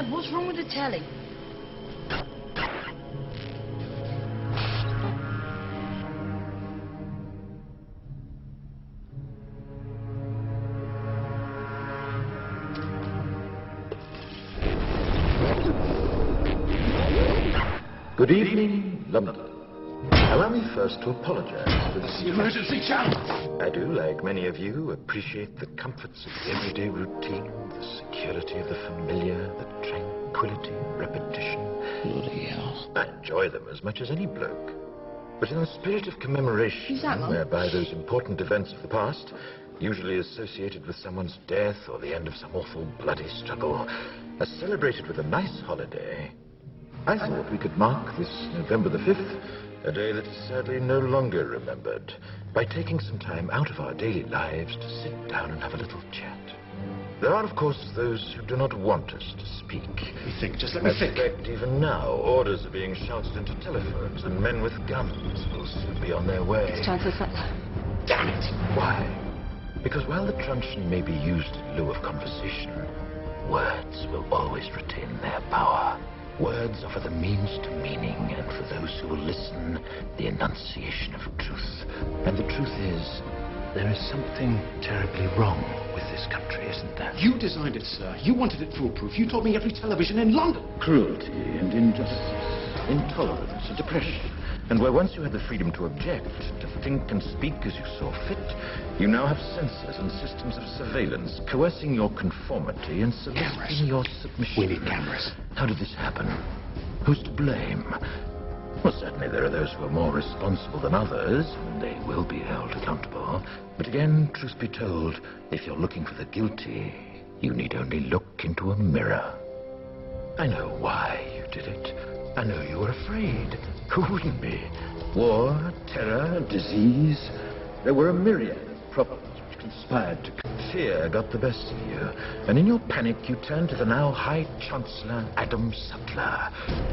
Dad, what's wrong with the telly? Good evening, London. Allow me first to apologize for this emergency channel. I do, like many of you, appreciate the comforts of the everyday routine, the security of the familiar, the tranquility of repetition. Bloody hell. I enjoy them as much as any bloke. But in the spirit of commemoration, whereby those important events of the past, usually associated with someone's death or the end of some awful bloody struggle, are celebrated with a nice holiday, I thought we could mark this November the 5th, a day that is sadly no longer remembered, by taking some time out of our daily lives to sit down and have a little chat. There are, of course, those who do not want us to speak. Just let me think. In fact, even now, orders are being shouted into telephones, and men with guns will soon be on their way. It's Chancellor Sattler. Damn it! Why? Because while the truncheon may be used in lieu of conversation, words will always retain their power. Words offer the means to meaning, and for those who will listen, the enunciation of truth. And the truth is, there is something terribly wrong with this country, isn't there? You designed it, sir. You wanted it foolproof. You told me every television in London. Cruelty and injustice, intolerance and oppression. And where once you had the freedom to object, to think and speak as you saw fit, you now have censors and systems of surveillance coercing your conformity and soliciting your submission. We need cameras. How did this happen? Who's to blame? Well, certainly there are those who are more responsible than others, and they will be held accountable. But again, truth be told, if you're looking for the guilty, you need only look into a mirror. I know why you did it. I know you were afraid. Who wouldn't be? War, terror, disease. There were a myriad of problems which conspired to... Fear got the best of you, and in your panic you turned to the now High Chancellor Adam Sattler.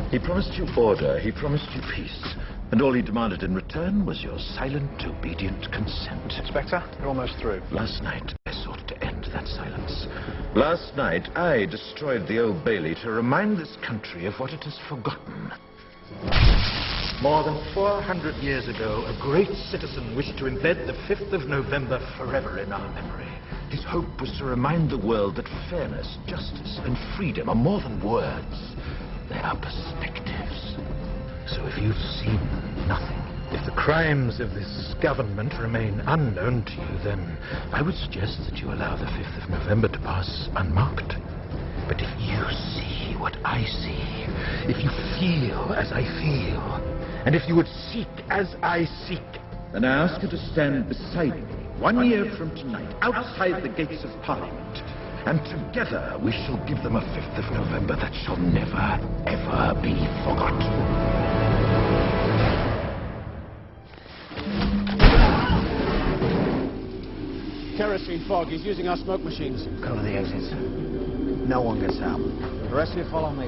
He promised you order, he promised you peace, and all he demanded in return was your silent, obedient consent. Inspector, you're almost through. Last night, I sought to end that silence. Last night, I destroyed the Old Bailey to remind this country of what it has forgotten. More than 400 years ago, a great citizen wished to embed the 5th of November forever in our memory. His hope was to remind the world that fairness, justice, and freedom are more than words. They are perspectives. So if you've seen nothing, if the crimes of this government remain unknown to you, then I would suggest that you allow the 5th of November to pass unmarked. But if you see what I see, if you feel as I feel, and if you would seek as I seek, then I ask you to stand beside me 1 year from tonight, outside the gates of Parliament, and together we shall give them a 5th of November that shall never, ever be forgot. Kerosene fog. He's using our smoke machines. Cover the exits. No one gets out. The rest of you follow me.